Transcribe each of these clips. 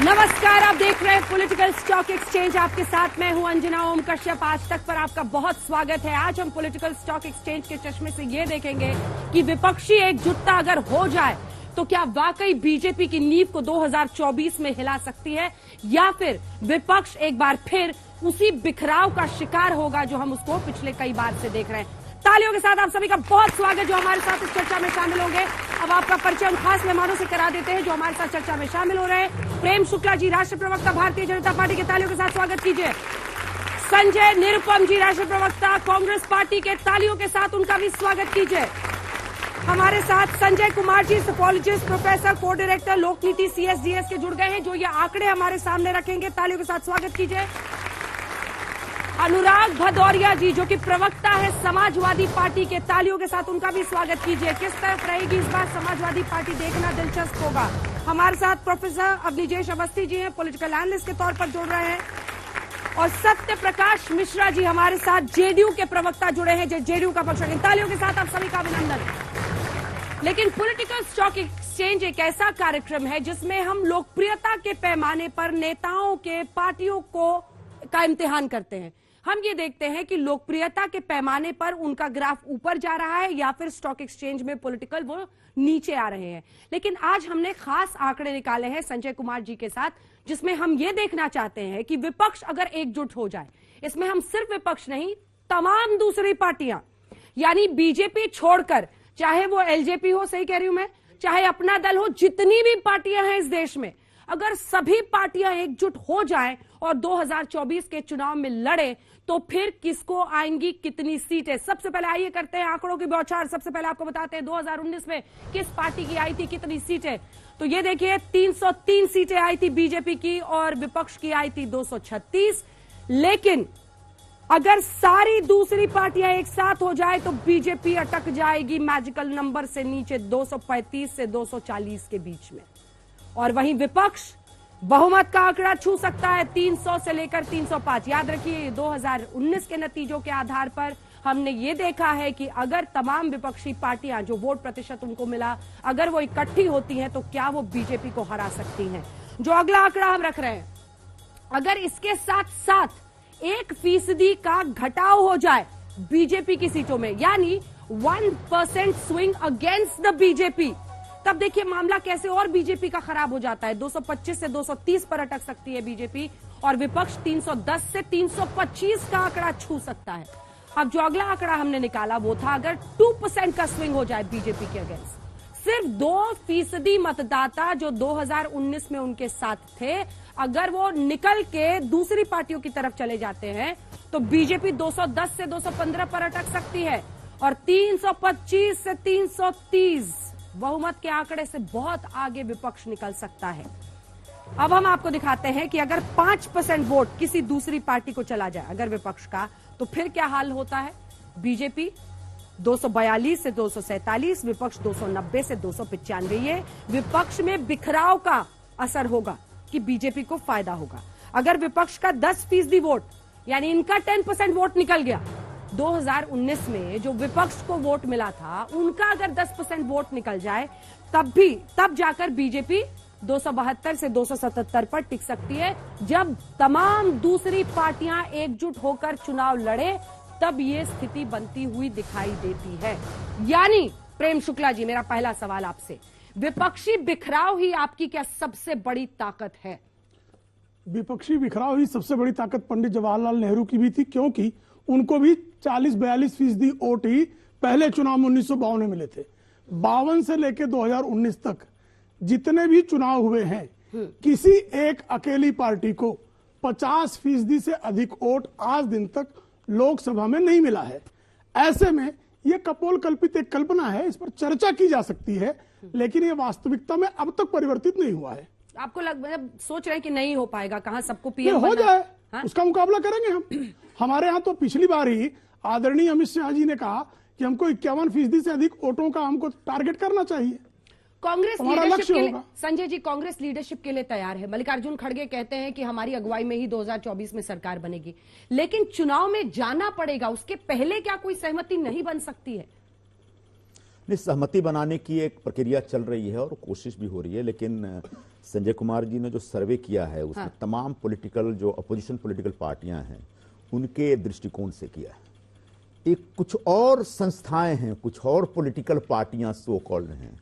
नमस्कार, आप देख रहे हैं पॉलिटिकल स्टॉक एक्सचेंज। आपके साथ मैं हूं अंजना ओम कश्यप। आज तक पर आपका बहुत स्वागत है। आज हम पॉलिटिकल स्टॉक एक्सचेंज के चश्मे से ये देखेंगे कि विपक्षी एकजुटता अगर हो जाए तो क्या वाकई बीजेपी की नींव को 2024 में हिला सकती है, या फिर विपक्ष एक बार फिर उसी बिखराव का शिकार होगा जो हम उसको पिछले कई बार से देख रहे हैं। तालियों के साथ आप सभी का बहुत स्वागत जो हमारे साथ इस चर्चा में शामिल होंगे। अब आपका परिचय हम खास मेहमानों से करा देते हैं जो हमारे साथ चर्चा में शामिल हो रहे हैं। प्रेम शुक्ला जी, राष्ट्रीय प्रवक्ता भारतीय जनता पार्टी के, तालियों के साथ स्वागत कीजिए। संजय निरुपम जी, राष्ट्रीय प्रवक्ता कांग्रेस पार्टी के, तालियों के साथ उनका भी स्वागत कीजिए। हमारे साथ संजय कुमार जी, सोशियोलॉजिस्ट, प्रोफेसर, को डायरेक्टर लोक नीति CSDS के जुड़ गए हैं, जो ये आंकड़े हमारे सामने रखेंगे। तालियों के साथ स्वागत कीजिए। अनुराग भदौरिया जी, जो कि प्रवक्ता है समाजवादी पार्टी के, तालियों के साथ उनका भी स्वागत कीजिए। किस तरफ रहेगी इस बार समाजवादी पार्टी, देखना दिलचस्प होगा। हमारे साथ प्रोफेसर अवनिजेश अवस्थी जी हैं, पॉलिटिकल एनालिस्ट के तौर पर जुड़ रहे हैं। और सत्य प्रकाश मिश्रा जी हमारे साथ जेडीयू के प्रवक्ता जुड़े हैं, जो जेडीयू का पक्ष रखें। तालियों के साथ आप सभी का अभिनंदन। लेकिन पॉलिटिकल स्टॉक एक्सचेंज एक ऐसा कार्यक्रम है जिसमें हम लोकप्रियता के पैमाने पर नेताओं के, पार्टियों का इम्तिहान करते हैं। हम ये देखते हैं कि लोकप्रियता के पैमाने पर उनका ग्राफ ऊपर जा रहा है या फिर स्टॉक एक्सचेंज में पॉलिटिकल वो नीचे आ रहे हैं। लेकिन आज हमने खास आंकड़े निकाले हैं संजय कुमार जी के साथ, जिसमें हम ये देखना चाहते हैं कि विपक्ष अगर एकजुट हो जाए, इसमें हम सिर्फ विपक्ष नहीं, तमाम दूसरी पार्टियां, यानी बीजेपी छोड़कर, चाहे वो एलजेपी हो, सही कह रही हूं मैं, चाहे अपना दल हो, जितनी भी पार्टियां हैं इस देश में, अगर सभी पार्टियां एकजुट हो जाएं और 2024 के चुनाव में लड़े तो फिर किसको आएंगी कितनी सीटें। सबसे पहले आइए करते हैं आंकड़ों की बौछार। सबसे पहले आपको बताते हैं 2019 में किस पार्टी की आई थी कितनी सीटें। तो ये देखिए 303 सीटें आई थी बीजेपी की और विपक्ष की आई थी 236। लेकिन अगर सारी दूसरी पार्टियां एक साथ हो जाए तो बीजेपी अटक जाएगी मैजिकल नंबर से नीचे 235 से 240 के बीच में। और वहीं विपक्ष बहुमत का आंकड़ा छू सकता है 300 से लेकर 305। याद रखिए 2019 के नतीजों के आधार पर हमने ये देखा है कि अगर तमाम विपक्षी पार्टियां, जो वोट प्रतिशत उनको मिला, अगर वो इकट्ठी होती हैं तो क्या वो बीजेपी को हरा सकती हैं। जो अगला आंकड़ा हम रख रहे हैं, अगर इसके साथ साथ 1% का घटाव हो जाए बीजेपी की सीटों में, यानी 1% स्विंग अगेंस्ट द बीजेपी, तब देखिए मामला कैसे और बीजेपी का खराब हो जाता है। 225 से 230 पर अटक सकती है बीजेपी और विपक्ष 310 से 325 का आंकड़ा छू सकता है। अब जो अगला आंकड़ा हमने निकाला वो था अगर 2% का स्विंग हो जाए बीजेपी के अगेंस्ट, सिर्फ 2% मतदाता जो 2019 में उनके साथ थे, अगर वो निकल के दूसरी पार्टियों की तरफ चले जाते हैं तो बीजेपी 210 से 215 पर अटक सकती है और 325 से 330 बहुमत के आंकड़े से बहुत आगे विपक्ष निकल सकता है। अब हम आपको दिखाते हैं कि अगर 5% वोट किसी दूसरी पार्टी को चला जाए अगर विपक्ष का, तो फिर क्या हाल होता है। बीजेपी 242 से 247, विपक्ष 290 से 295। ये विपक्ष में बिखराव का असर होगा कि बीजेपी को फायदा होगा। अगर विपक्ष का 10% वोट, यानी इनका 10% वोट निकल गया, 2019 में जो विपक्ष को वोट मिला था उनका अगर 10% वोट निकल जाए, तब जाकर बीजेपी 272 से 277 पर टिक सकती है। जब तमाम दूसरी पार्टियां एकजुट होकर चुनाव लड़े तब ये स्थिति बनती हुई दिखाई देती है। यानी प्रेम शुक्ला जी, मेरा पहला सवाल आपसे, विपक्षी बिखराव ही आपकी क्या सबसे बड़ी ताकत है? विपक्षी बिखराव ही सबसे बड़ी ताकत पंडित जवाहरलाल नेहरू की भी थी, क्योंकि उनको भी 40-42% वोट ही पहले चुनाव में 1952 में मिले थे। 52 से लेकर 2019 तक जितने भी चुनाव हुए हैं, किसी एक अकेली पार्टी को 50% से अधिक वोट आज दिन तक लोकसभा में नहीं मिला है। ऐसे में यह कपोल कल्पित एक कल्पना है, इस पर चर्चा की जा सकती है, लेकिन यह वास्तविकता में अब तक परिवर्तित नहीं हुआ है। आपको मतलब सोच रहे हैं कि नहीं हो पाएगा, कहां सबको पीएम हो जाए, उसका मुकाबला करेंगे हम। हमारे यहाँ तो पिछली बार ही आदरणीय अमित शाह जी ने कहा कि हमको 51% से अधिक वोटों का हमको टारगेट करना चाहिए। कांग्रेस लीडरशिप के लिए, संजय जी, कांग्रेस लीडरशिप के लिए तैयार है। मल्लिकार्जुन खड़गे कहते हैं कि हमारी अगुवाई में ही 2024 में सरकार बनेगी, लेकिन चुनाव में जाना पड़ेगा, उसके पहले क्या कोई सहमति नहीं बन सकती है? नहीं, सहमति बनाने की एक प्रक्रिया चल रही है और कोशिश भी हो रही है, लेकिन संजय कुमार जी ने जो सर्वे किया है उसमें हाँ। तमाम पॉलिटिकल जो अपोजिशन पॉलिटिकल पार्टियां हैं उनके दृष्टिकोण से किया है। एक कुछ और संस्थाएं हैं, कुछ और पॉलिटिकल पार्टियां सो कॉल्ड हैं,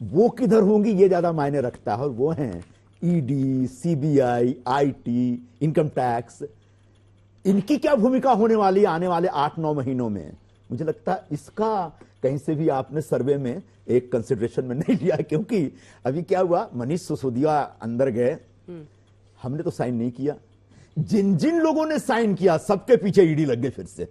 वो किधर होंगी ये ज्यादा मायने रखता है, और वो हैं ED, CBI, IT, income tax. इनकी क्या भूमिका होने वाली है आने वाले 8-9 महीनों में? मुझे लगता है इसका कहीं से भी आपने सर्वे में एक कंसिडरेशन में नहीं लिया, क्योंकि अभी क्या हुआ, मनीष सिसोदिया अंदर गए, हमने तो साइन नहीं किया, जिन जिन लोगों ने साइन किया सबके पीछे ईडी लग गए फिर से।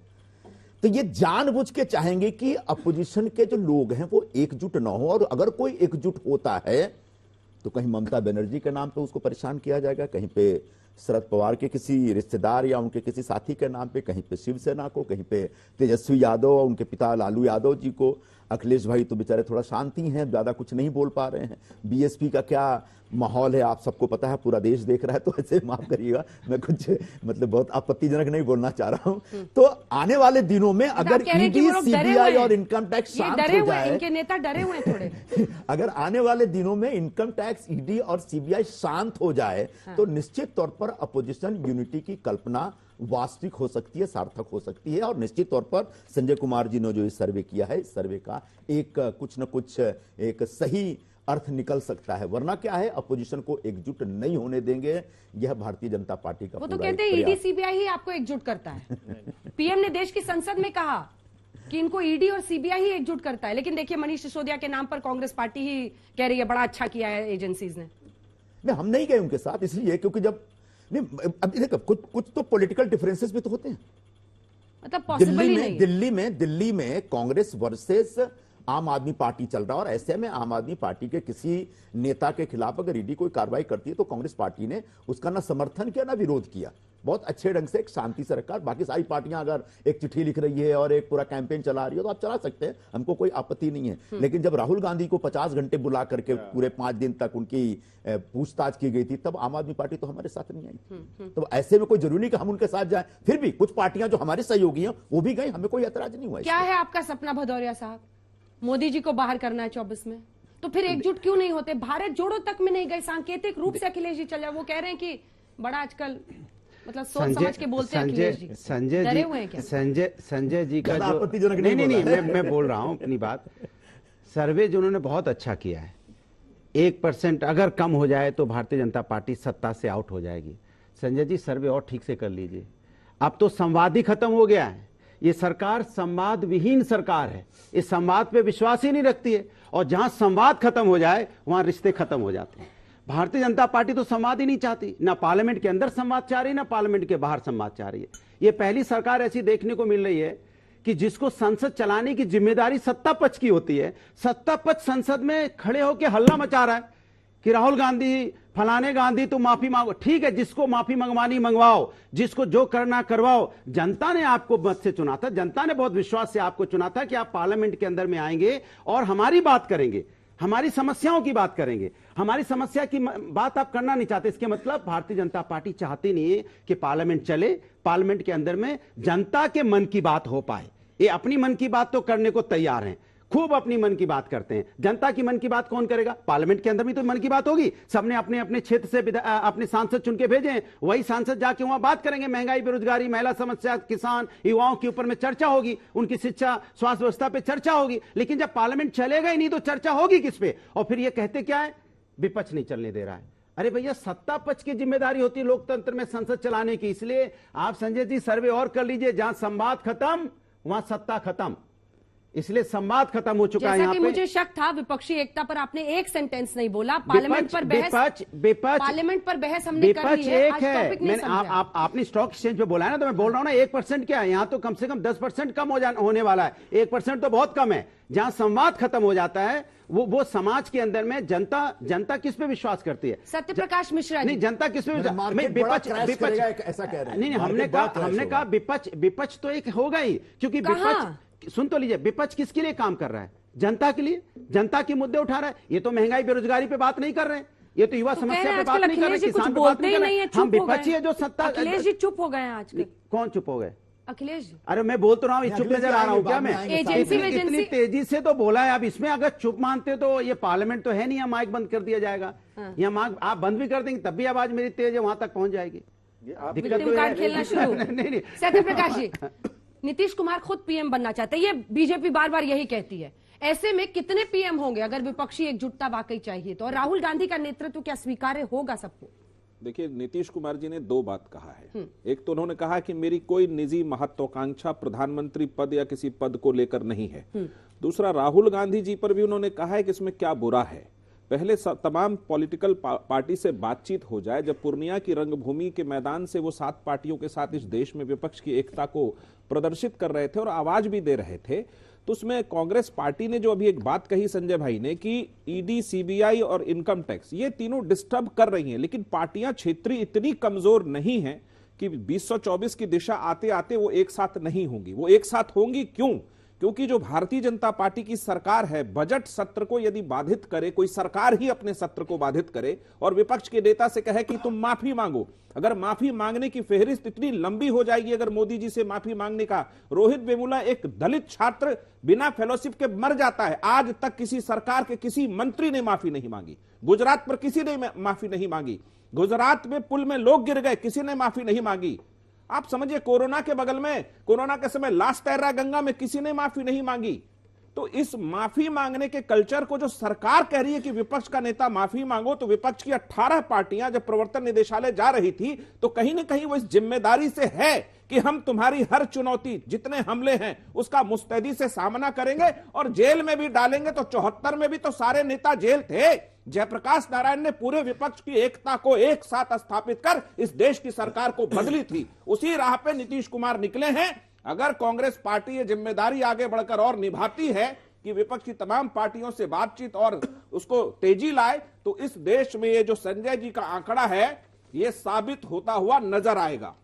तो ये जानबूझ के चाहेंगे कि अपोजिशन के जो लोग हैं वो एकजुट ना हो, और अगर कोई एकजुट होता है तो कहीं ममता बनर्जी के नाम पे उसको परेशान किया जाएगा, कहीं पे शरद पवार के किसी रिश्तेदार या उनके किसी साथी के नाम पे, कहीं पे शिवसेना को, कहीं पे तेजस्वी यादव और उनके पिता लालू यादव जी को। अखिलेश भाई तो बेचारे थोड़ा शांति हैं, ज्यादा कुछ नहीं बोल पा रहे हैं। बीएसपी का क्या माहौल है आप सबको पता है, पूरा देश देख रहा है, तो ऐसे माफ करिएगा मैं कुछ मतलब बहुत आपत्तिजनक नहीं बोलना चाह रहा हूं। तो आने वाले दिनों में अगर ईडी, सीबीआई और इनकम टैक्स शांत हो जाए, इनके नेता डरे हुए हैं थोड़े अगर आने वाले दिनों में इनकम टैक्स, ईडी और सीबीआई शांत हो जाए तो निश्चित तौर पर अपोजिशन यूनिटी की कल्पना वास्तविक हो सकती है, सार्थक हो सकती है। और निश्चित तौर पर संजय कुमार जी ने जो इस सर्वे किया है, इस सर्वे का एक कुछ न कुछ एक सही अर्थ निकल सकता है, वरना क्या है, अपोजिशन को एकजुट नहीं होने देंगे। यह भारतीय जनता पार्टी का वो तो कहते हैं ईडी सीबीआई ही आपको एकजुट करता है। पीएम ने देश की संसद में कहा कि इनको ईडी और सीबीआई ही एकजुट करता है, लेकिन देखिए मनीष सिसोदिया के नाम पर कांग्रेस पार्टी ही कह रही है बड़ा अच्छा किया है एजेंसीज ने। नहीं, हम नहीं गए उनके साथ इसलिए क्योंकि जब नहीं, अभी देखो कुछ तो पॉलिटिकल डिफरेंसेस भी तो होते हैं। मतलब पॉसिबल ही नहीं। दिल्ली में कांग्रेस वर्सेस आम आदमी पार्टी चल रहा है, और ऐसे में आम आदमी पार्टी के किसी नेता के खिलाफ अगर ईडी कोई कार्रवाई करती है तो कांग्रेस पार्टी ने उसका ना समर्थन किया ना विरोध किया, बहुत अच्छे ढंग से एक शांति से रखा। बाकी सारी पार्टियां अगर एक चिट्ठी लिख रही है और एक पूरा कैंपेन चला रही है तो आप चला सकते हैं, हमको कोई आपत्ति नहीं है। लेकिन जब राहुल गांधी को 50 घंटे बुला करके पूरे 5 दिन तक उनकी पूछताछ की गई थी, तब आम आदमी पार्टी तो हमारे साथ नहीं आई। तो ऐसे में कोई जरूरी नहीं कि हम उनके साथ जाएं। फिर भी कुछ पार्टियां जो हमारे सहयोगी हैं वो भी गई, हमें कोई ऐतराज नहीं हुआ। क्या है आपका सपना भदौरिया साहब? मोदी जी को बाहर करना है 24 में, तो फिर एकजुट क्यों नहीं होते? भारत जोड़ो तक में नहीं गए, सांकेतिक रूप से अखिलेश जी चल जाए। वो कह रहे हैं कि बड़ा आजकल मतलब सोच समझ के बोलते हैं अखिलेश जी। डरे हुए हैं क्या? संजय जी का जो नहीं मैं बोल रहा हूं अपनी बात। सर्वे जो उन्होंने बहुत अच्छा किया है, 1% अगर कम हो जाए तो भारतीय जनता पार्टी सत्ता से आउट हो जाएगी। संजय जी सर्वे और ठीक से कर लीजिए। अब तो संवाद ही खत्म हो गया है। ये सरकार संवाद विहीन सरकार है, इस संवाद पे विश्वास ही नहीं रखती है, और जहां संवाद खत्म हो जाए वहां रिश्ते खत्म हो जाते हैं। भारतीय जनता पार्टी तो संवाद ही नहीं चाहती, ना पार्लियामेंट के अंदर संवाद चाह रही, ना पार्लियामेंट के बाहर संवाद चाह रही है। ये पहली सरकार ऐसी देखने को मिल रही है कि जिसको संसद चलाने की जिम्मेदारी सत्ता पक्ष की होती है, सत्ता पक्ष संसद में खड़े होकर हल्ला मचा रहा है कि राहुल गांधी, फलाने गांधी तो माफी मांगो। ठीक है, जिसको माफी मंगवानी मंगवाओ, जिसको जो करना करवाओ। जनता ने आपको मत से चुना था, जनता ने बहुत विश्वास से आपको चुना था कि आप पार्लियामेंट के अंदर में आएंगे और हमारी बात करेंगे, हमारी समस्याओं की बात करेंगे। हमारी समस्या की बात आप करना नहीं चाहते, इसके मतलब भारतीय जनता पार्टी चाहती नहीं है कि पार्लियामेंट चले, पार्लियामेंट के अंदर में जनता के मन की बात हो पाए। ये अपनी मन की बात तो करने को तैयार हैं, खूब अपनी मन की बात करते हैं। जनता की मन की बात कौन करेगा? पार्लियामेंट के अंदर भी तो मन की बात होगी। सबने अपने अपने क्षेत्र से अपने सांसद चुन के भेजे हैं, वही सांसद जाके वहां बात करेंगे। महंगाई, बेरोजगारी, महिला समस्या, किसान, युवाओं के ऊपर में चर्चा होगी, उनकी शिक्षा, स्वास्थ्य व्यवस्था पे चर्चा होगी। लेकिन जब पार्लियामेंट चलेगा ही नहीं तो चर्चा होगी किस पे? और फिर ये कहते क्या है, विपक्ष नहीं चलने दे रहा है। अरे भैया, सत्ता पक्ष की जिम्मेदारी होती है लोकतंत्र में संसद चलाने की। इसलिए आप संजय जी सर्वे और कर लीजिए, जहां संवाद खत्म वहां सत्ता खत्म। इसलिए संवाद खत्म हो चुका है। जैसा कि मुझे शक था विपक्षी एकता पर, आपने एक सेंटेंस नहीं बोला। पार्लियामेंट पर बहस, पार्लियामेंट पर बहस हमने कर ली है। आज टॉपिक नहीं समझा। आपने स्टॉक एक्सचेंज पे बोला है ना, तो मैं बोल रहा हूं ना 1% क्या है, यहां तो कम से कम 10% कम होने वाला है। 1% तो बहुत कम है। जहां संवाद खत्म हो जाता है वो समाज के अंदर में जनता किस पे विश्वास करती है? सत्य प्रकाश मिश्रा नहीं, जनता किस पे विपक्ष ऐसा कह रहे हैं। नहीं, हमने कहा विपक्ष तो एक होगा ही, क्योंकि विपक्ष, सुन तो लीजिए, विपक्ष किसके लिए काम कर रहा है? जनता के लिए, जनता के मुद्दे उठा रहा है। ये तो महंगाई, बेरोजगारी पे बात नहीं कर रहे हैं, ये तो युवा समस्या पे बात नहीं कर रहे, किसान पे बात नहीं कर रहे। हम विपक्षी है जो सत्ता। अखिलेश जी चुप हो गए आजकल। कौन चुप हो गए? अखिलेश जी, अरे मैं बोल तो रहा हूँ, चुप नजर आ रहा हूँ क्या मैं? एजेंसी में इतनी तेजी से तो बोला है। अब इसमें अगर चुप मानते तो ये पार्लियामेंट तो है नहीं, यहाँ माइक बंद कर दिया जाएगा। यहाँ माइक आप बंद भी कर देंगे तब भी आवाज मेरी तेज है, वहां तक पहुंच जाएगी। विक्टिम कार्ड खेलना शुरू। नहीं। सत्यप्रकाश जी, नीतीश कुमार खुद पीएम बनना चाहते हैं, ये बीजेपी बार बार यही कहती है। ऐसे में कितने पीएम होंगे अगर विपक्षी एकजुटता वाकई चाहिए तो? और राहुल गांधी का नेतृत्व क्या स्वीकार्य होगा सबको? देखिए, नीतीश कुमार जी ने दो बात कहा है। एक तो उन्होंने कहा कि मेरी कोई निजी महत्वाकांक्षा प्रधानमंत्री पद या किसी पद को लेकर नहीं है। दूसरा, राहुल गांधी जी पर भी उन्होंने कहा है कि इसमें क्या बुरा है। पहले तमाम पॉलिटिकल पार्टी से बातचीत हो जाए। जब पूर्णिया की रंगभूमि के मैदान से वो 7 पार्टियों के साथ इस देश में विपक्ष की एकता को प्रदर्शित कर रहे थे और आवाज भी दे रहे थे, तो उसमें कांग्रेस पार्टी ने जो अभी एक बात कही संजय भाई ने कि ईडी, सीबीआई और इनकम टैक्स, ये तीनों डिस्टर्ब कर रही हैं, लेकिन पार्टियां क्षेत्रीय इतनी कमजोर नहीं हैं कि 2024 की दिशा आते आते वो एक साथ नहीं होंगी। वो एक साथ होंगी क्यों? क्योंकि जो भारतीय जनता पार्टी की सरकार है, बजट सत्र को यदि बाधित करे, कोई सरकार ही अपने सत्र को बाधित करे और विपक्ष के नेता से कहे कि तुम माफी मांगो, अगर माफी मांगने की फेहरिस्त इतनी लंबी हो जाएगी अगर मोदी जी से माफी मांगने का। रोहित वेमुला एक दलित छात्र बिना फेलोशिप के मर जाता है, आज तक किसी सरकार के किसी मंत्री ने माफी नहीं मांगी। गुजरात पर किसी ने माफी नहीं मांगी। गुजरात में पुल में लोग गिर गए, किसी ने माफी नहीं मांगी। आप समझिए, कोरोना के बगल में, कोरोना के समय लाश तैर रहा गंगा में, किसी ने माफी नहीं मांगी। तो इस माफी मांगने के कल्चर को जो सरकार कह रही है कि विपक्ष का नेता माफी मांगो, तो विपक्ष की 18 पार्टियां जब प्रवर्तन निदेशालय जा रही थी तो कहीं ना कहीं वो इस जिम्मेदारी से है कि हम तुम्हारी हर चुनौती, जितने हमले हैं, उसका मुस्तैदी से सामना करेंगे और जेल में भी डालेंगे। तो 74 में भी तो सारे नेता जेल थे। जयप्रकाश नारायण ने पूरे विपक्ष की एकता को एक साथ स्थापित कर इस देश की सरकार को बदली थी। उसी राह पे नीतीश कुमार निकले हैं। अगर कांग्रेस पार्टी ये जिम्मेदारी आगे बढ़कर और निभाती है कि विपक्ष की तमाम पार्टियों से बातचीत और उसको तेजी लाए, तो इस देश में ये जो संजय जी का आंकड़ा है ये साबित होता हुआ नजर आएगा।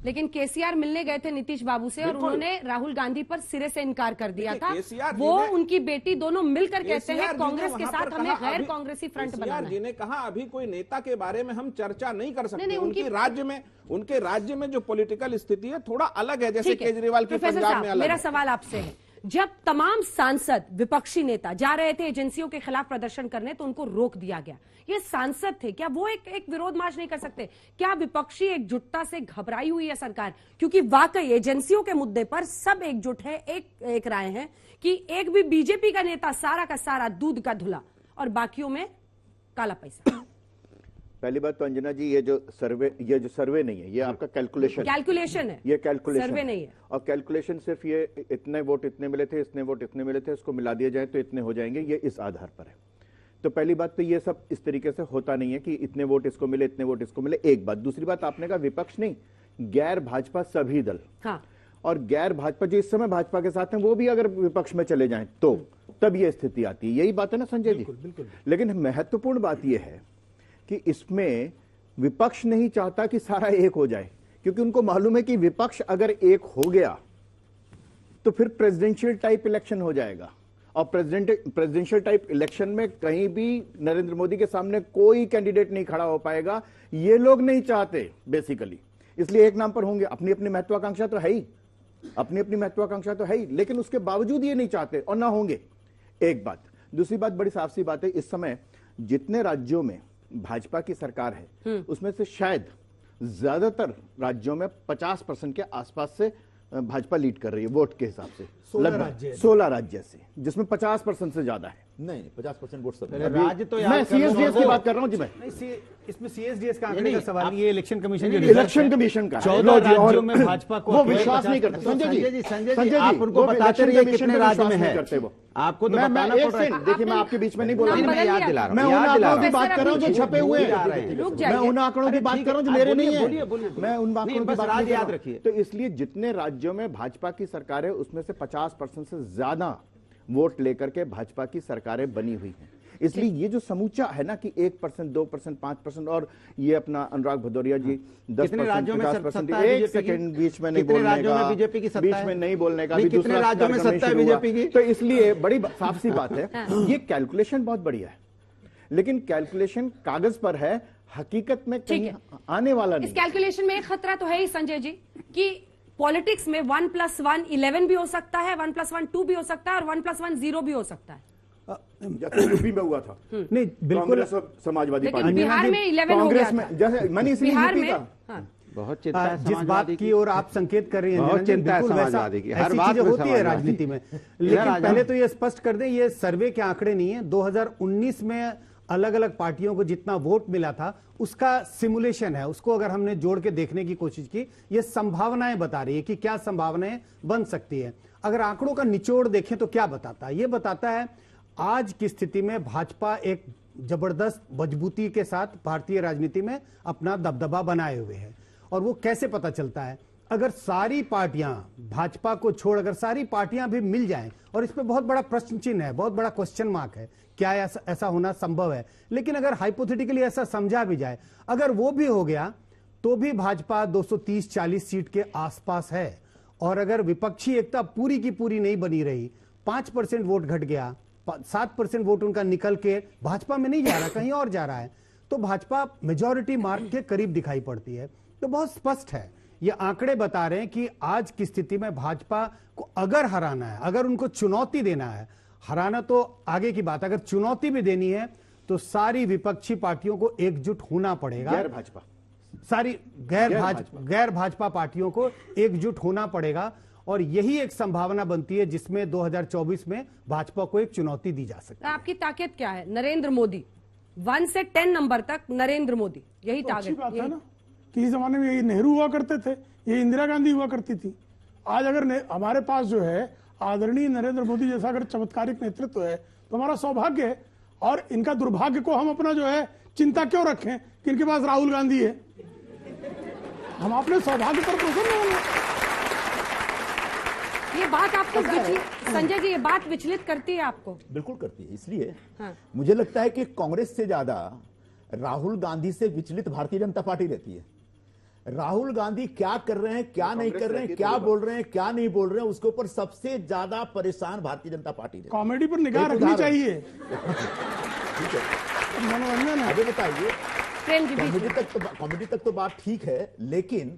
लेकिन केसीआर मिलने गए थे नीतीश बाबू से और उन्होंने राहुल गांधी पर सिरे से इनकार कर दिया था। वो उनकी बेटी दोनों मिलकर कहते हैं कांग्रेस के साथ हमें गैर कांग्रेसी फ्रंट बनाना है। जी ने कहा अभी कोई नेता के बारे में हम चर्चा नहीं कर सकते। उनके राज्य में जो पॉलिटिकल स्थिति है थोड़ा अलग है, जैसे केजरीवाल की पंजाब में अलग। मेरा सवाल आपसे है, जब तमाम सांसद विपक्षी नेता जा रहे थे एजेंसियों के खिलाफ प्रदर्शन करने तो उनको रोक दिया गया। ये सांसद थे, क्या वो एक विरोध मार्च नहीं कर सकते? क्या विपक्षी एकजुटता से घबराई हुई है सरकार? क्योंकि वाकई एजेंसियों के मुद्दे पर सब एकजुट है, एक राय है कि एक भी बीजेपी का नेता सारा का सारा दूध का धुला और बाकियों में काला पैसा। पहली बात तो अंजना जी, ये जो सर्वे नहीं है, ये आपका कैलकुलेशन है। ये कैलकुलेशन सर्वे नहीं है। और कैलकुलेशन सिर्फ ये इतने वोट इतने मिले थे, इतने वोट इतने मिले थे, इसको मिला दिया जाए तो इतने हो जाएंगे, ये इस आधार पर है। तो पहली बात तो ये सब इस तरीके से होता नहीं है कि इतने वोट इसको मिले, इतने वोट इसको मिले। एक बात। दूसरी बात, आपने कहा विपक्ष नहीं, गैर भाजपा सभी दल। हाँ। और गैर भाजपा जो इस समय भाजपा के साथ हैं वो भी अगर विपक्ष में चले जाएं तो तब ये स्थिति आती है। यही बात है ना संजय जी? बिल्कुल। लेकिन महत्वपूर्ण बात यह है कि इसमें विपक्ष नहीं चाहता कि सारा एक हो जाए, क्योंकि उनको मालूम है कि विपक्ष अगर एक हो गया तो फिर प्रेसिडेंशियल टाइप इलेक्शन हो जाएगा। और प्रेसिडेंशियल टाइप इलेक्शन में कहीं भी नरेंद्र मोदी के सामने कोई कैंडिडेट नहीं खड़ा हो पाएगा। ये लोग नहीं चाहते बेसिकली, इसलिए एक नाम पर होंगे। अपनी अपनी महत्वाकांक्षा तो है ही, लेकिन उसके बावजूद ये नहीं चाहते और ना होंगे। एक बात। दूसरी बात, बड़ी साफ सी बात है, इस समय जितने राज्यों में भाजपा की सरकार है उसमें से शायद ज्यादातर राज्यों में 50% के आसपास से भाजपा लीड कर रही है वोट के हिसाब से। 16 राज्य से, जिसमें 50% से ज्यादा है। नहीं, 50% वोट सब राज्य तो मैं सीएसडीएस की बात कर रहा हूं जी। मैं इसमें सीएसडीएस का आंकड़े का सवाल, ये इलेक्शन कमीशन का 14 राज्यों में भाजपा को वो विश्वास नहीं करते। संजय जी आप उनको बताते रहिए कितने राज्य में है। आपको तो बताना पड़ रहा है। देखिए, मैं आपके बीच में नहीं बोल रहा, मैं याद दिला रहा हूं। मैं उन आंकड़ों की बात कर रहा हूं जो छपे हुए हैं। मैं उन आंकड़ों की बात कर रहा हूं जो मेरे नहीं है। मैं उन आंकड़ों की बात याद रखिए। तो इसलिए जितने राज्यों में भाजपा की सरकार है उसमें से 50% से ज्यादा वोट लेकर के भाजपा की सरकारें बनी हुई हैं। इसलिए ये जो समूचा है ना कि 1%, 2%, 5% और ये अपना अनुराग भदौरिया जी 10%, 50%, एक सेकंड बीच में नहीं बोलने का, बीजेपी की सत्ता बीच में नहीं बोलने का, कितने राज्यों में सत्ता है बीजेपी की? तो इसलिए बड़ी साफ सी बात है, ये कैलकुलेशन बहुत बढ़िया है, लेकिन कैलकुलेशन कागज पर है, हकीकत में कहीं आने वाला नहीं। इस कैलकुलेशन में एक खतरा तो है ही संजय जी कि पॉलिटिक्स में 1+1 11 भी हो सकता है, 1+1 2 भी हो सकता है और 1+1 0 भी हो सकता है। जैसे यूपी में हुआ था, नहीं बिल्कुल कांग्रेस और समाजवादी लेकिन पार्टी, बिहार में 11 हो गया था। जैसे मैंने इसलिए बिहार यूपी में का हाँ। बहुत चिंता है जिस बात समाजवादी की ओर आप संकेत कर रही हैं बहुत अंजना जी, चिंता है बिल्कुल वैसा समाजवादी की। हर ऐसी बात चीजें में होती है समाजवादी। राजनीति में। लेकिन पहले तो ये स्पष्ट कर दें, ये सर्वे के आंकड़े नहीं है। 2019 में अलग अलग पार्टियों को जितना वोट मिला था उसका सिमुलेशन है, उसको अगर हमने जोड़ के देखने की कोशिश की, ये संभावनाएं बता रही है कि क्या संभावनाएं बन सकती है। अगर आंकड़ों का निचोड़ देखें तो क्या बताता है? ये बताता है आज की स्थिति में भाजपा एक जबरदस्त मजबूती के साथ भारतीय राजनीति में अपना दबदबा बनाए हुए है। और वो कैसे पता चलता है? अगर सारी पार्टियां भाजपा को छोड़ अगर सारी पार्टियां भी मिल जाएं, और इस पे बहुत बड़ा प्रश्न चिन्ह है, बहुत बड़ा क्वेश्चन मार्क है, क्या ऐसा होना संभव है? लेकिन अगर हाइपोथेटिकली ऐसा समझा भी जाए, अगर वो भी हो गया तो भी भाजपा 230-40 सीट के आसपास है। और अगर विपक्षी एकता पूरी की पूरी नहीं बनी रही, 5% वोट घट गया, 7% वोट उनका निकल के भाजपा में नहीं जा रहा, कहीं और जा रहा है, तो भाजपा मेजॉरिटी मार्क के करीब दिखाई पड़ती है। तो बहुत स्पष्ट है, ये आंकड़े बता रहे हैं कि आज की स्थिति में भाजपा को अगर हराना है, अगर उनको चुनौती देना है, हराना तो आगे की बात, अगर चुनौती भी देनी है तो सारी विपक्षी पार्टियों को एकजुट होना पड़ेगा। गैर भाजपा, सारी गैर भाजपा पार्टियों को एकजुट होना पड़ेगा। और यही एक संभावना बनती है जिसमें 2024 में भाजपा को एक चुनौती दी जा सकती है। आपकी ताकत क्या है? नरेंद्र मोदी 1 से 10 नंबर तक नरेंद्र मोदी, यही तो अच्छी बात ताकत है ना। किसी जमाने में ये नेहरू हुआ करते थे, ये इंदिरा गांधी हुआ करती थी। आज अगर हमारे पास जो है आदरणीय नरेंद्र मोदी जैसा अगर चमत्कारिक नेतृत्व है तो हमारा सौभाग्य है। और इनका दुर्भाग्य को हम अपना जो है चिंता क्यों रखें कि इनके पास राहुल गांधी है? हम अपने सौभाग्य पर प्रसन्न होंगे। ये बात आपको संजय जी, ये बात विचलित करती है आपको? बिल्कुल करती है। इसलिए हाँ। मुझे लगता है कि कांग्रेस से ज्यादा राहुल गांधी से विचलित भारतीय जनता पार्टी रहती है। राहुल गांधी क्या कर रहे हैं, क्या नहीं कर रहे हैं, क्या बोल रहे हैं, क्या नहीं बोल रहे हैं, उसके ऊपर सबसे ज्यादा परेशान भारतीय जनता पार्टी है। कॉमेडी पर निगाह रखनी चाहिए। ठीक है, मनोरंजन है। आगे बताइए। प्रेम जी, कॉमेडी तक तो बात ठीक है, लेकिन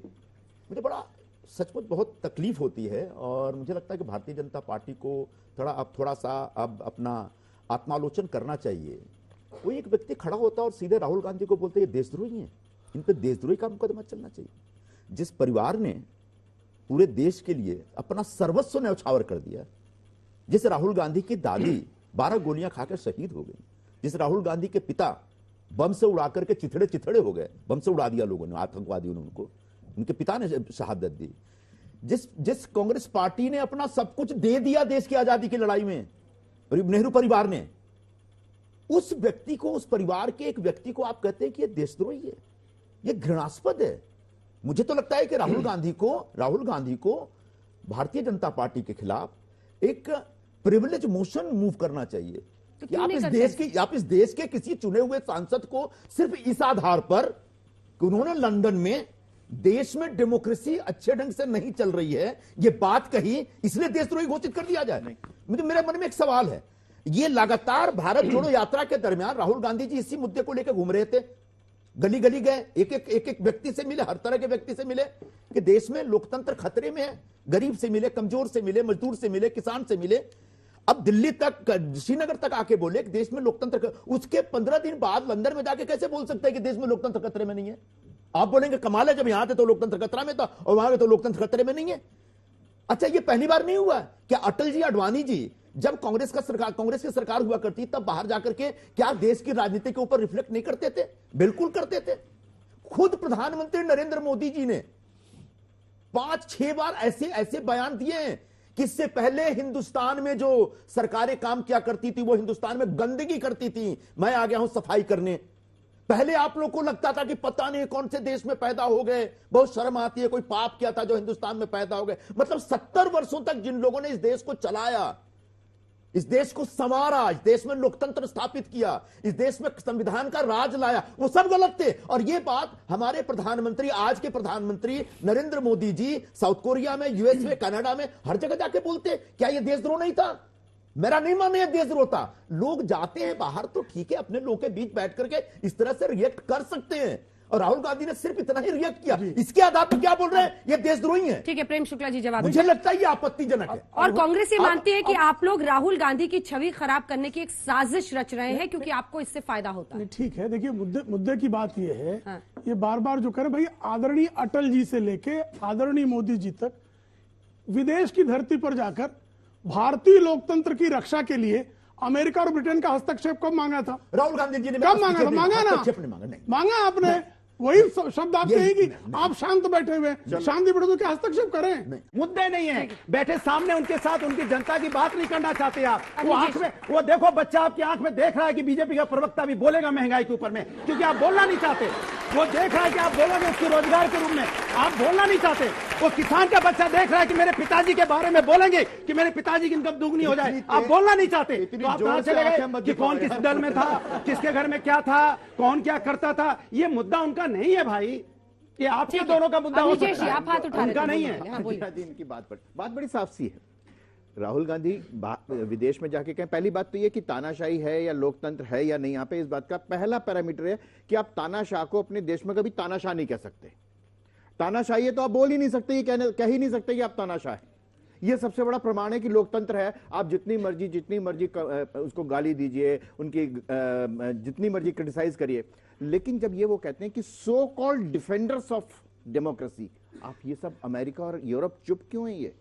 मुझे बड़ा सचमुच बहुत तकलीफ होती है। और मुझे लगता है कि भारतीय जनता पार्टी को थोड़ा सा अपना आत्मालोचन करना चाहिए। कोई एक व्यक्ति खड़ा होता है और सीधे राहुल गांधी को बोलते हैं ये देशद्रोही हैं, इन पे देशद्रोही का मुकदमा चलना चाहिए। जिस परिवार ने पूरे देश के लिए अपना सर्वस्व न्यौछावर कर दिया, जिस राहुल गांधी की दादी 12 गोलियां खाकर शहीद हो गई, जिस राहुल गांधी के पिता बम से उड़ा करके चिथड़े हो गए, बम से उड़ा दिया लोगों ने, आतंकवादियों ने उनको, उनके पिता ने शहादत दी, जिस कांग्रेस पार्टी ने अपना सब कुछ दे दिया देश की आजादी की लड़ाई में, नेहरू परिवार ने, उस व्यक्ति को, उस परिवार के एक व्यक्ति को आप कहते हैं कि यह देशद्रोही है, यह घृणास्पद है। मुझे तो लगता है कि राहुल गांधी को भारतीय जनता पार्टी के खिलाफ एक प्रिविलेज मोशन मूव करना चाहिए कि आप इस देश के किसी चुने हुए सांसद को सिर्फ इस आधार पर कि उन्होंने लंदन में देश में डेमोक्रेसी अच्छे ढंग से नहीं चल रही है, यह बात कही, इसलिए देशद्रोही घोषित कर दिया जाए। मेरे मन में एक सवाल है, ये लगातार भारत जोड़ो यात्रा के दरमियान राहुल गांधी जी इसी मुद्दे को लेकर घूम रहे थे, गली गली गए, एक व्यक्ति से मिले, हर तरह के व्यक्ति से मिले कि देश में लोकतंत्र खतरे में है, गरीब से मिले, कमजोर से मिले, मजदूर से मिले, किसान से मिले। अब दिल्ली तक, श्रीनगर तक आके बोले कि देश में लोकतंत्र, उसके 15 दिन बाद लंदन में जाके कैसे बोल सकते हैं कि देश में लोकतंत्र खतरे में नहीं है? आप बोलेंगे कमाल है, जब यहां थे तो लोकतंत्र खतरा में था और वहां तो लोकतंत्र खतरे में नहीं है। अच्छा, ये पहली बार नहीं हुआ क्या? अटल जी, अडवाणी जी जब कांग्रेस की सरकार हुआ करती तब बाहर जाकर के क्या देश की राजनीति के ऊपर रिफ्लेक्ट नहीं करते थे? बिल्कुल करते थे। खुद प्रधानमंत्री नरेंद्र मोदी जी ने 5-6 बार ऐसे बयान दिए हैं कि इससे पहले हिंदुस्तान में जो सरकारें काम किया करती थी वो हिंदुस्तान में गंदगी करती थी, मैं आ गया हूं सफाई करने। पहले आप लोग को लगता था कि पता नहीं कौन से देश में पैदा हो गए, बहुत शर्म आती है, कोई पाप किया था जो हिंदुस्तान में पैदा हो गए। मतलब 70 वर्षों तक जिन लोगों ने इस देश को चलाया, इस देश को संवारा, इस देश में लोकतंत्र स्थापित किया, इस देश में संविधान का राज लाया, वो सब गलत थे। और ये बात हमारे प्रधानमंत्री, आज के प्रधानमंत्री नरेंद्र मोदी जी साउथ कोरिया में, यूएस में, कनाडा में, हर जगह जाके बोलते। क्या ये देशद्रोह नहीं था? मेरा नहीं मानना यह देशद्रोह था। लोग जाते हैं बाहर तो ठीक है, अपने लोगों के बीच बैठ करके इस तरह से रिएक्ट कर सकते हैं, और राहुल गांधी ने सिर्फ इतना ही रिएक्ट किया। इसके आधार पर क्या बोल रहे हैं, ये देशद्रोही है। ठीक है, प्रेम शुक्ला जी जवाब मुझे लगता है ये आपत्तिजनक है। और कांग्रेस ये मानती है कि आप लोग राहुल गांधी की छवि खराब करने की एक साजिश रच रहे हैं क्योंकि आपको इससे फायदा होता है। ठीक है, देखिए मुद्दे की बात ये है, ये बार बार जो करे भाई, आदरणीय अटल जी से लेके आदरणीय मोदी जी तक विदेश की धरती पर जाकर भारतीय लोकतंत्र की रक्षा के लिए अमेरिका और ब्रिटेन का हस्तक्षेप कब मांगा था? राहुल गांधी जी ने कब मांगा था? मांगा ना, हस्तक्षेप नहीं मांगा, नहीं मांगा आपने। वही शब्द आप कहेगी, आप शांत बैठे हुए, शांति बैठे तो क्या हस्तक्षेप करें? मुद्दे नहीं है, बैठे सामने उनके साथ उनकी जनता की बात नहीं करना चाहते आप। वो आंख में, वो देखो बच्चा आपकी आंख में देख रहा है कि बीजेपी का प्रवक्ता भी बोलेगा महंगाई के ऊपर में, क्योंकि आप बोलना नहीं चाहते। वो देख रहा है कि आप बोलोगे उसके रोजगार के रूप में, आप बोलना नहीं चाहते। वो किसान का बच्चा देख रहा है कि मेरे पिताजी के बारे में बोलेंगे कि मेरे पिताजी की इनकम दुगनी हो जाए, आप बोलना नहीं चाहते। तो आप कहां चले गए कि कौन किस दल में था, किसके घर में क्या था, कौन क्या करता था? ये मुद्दा उनका नहीं है भाई, ये आपके दोनों का मुद्दा हो सकता है, आप हाथ उठा उनका नहीं है। इनकी बात बड़ी साफ सी है। राहुल गांधी विदेश में जाके कहें, पहली बात तो ये कि तानाशाही है या लोकतंत्र है या नहीं, यहाँ पे इस बात का पहला पैरामीटर है कि आप तानाशाह को अपने देश में कभी तानाशाह नहीं कह सकते। तानाशाही है तो आप बोल ही नहीं सकते, ये कह ही नहीं सकते कि आप तानाशाह है। ये सबसे बड़ा प्रमाण है कि लोकतंत्र है। आप जितनी मर्जी उसको गाली दीजिए, उनकी जितनी मर्जी क्रिटिसाइज करिए, लेकिन जब ये वो कहते हैं कि so called defenders of democracy, आप ये सब अमेरिका और यूरोप चुप क्यों है? ये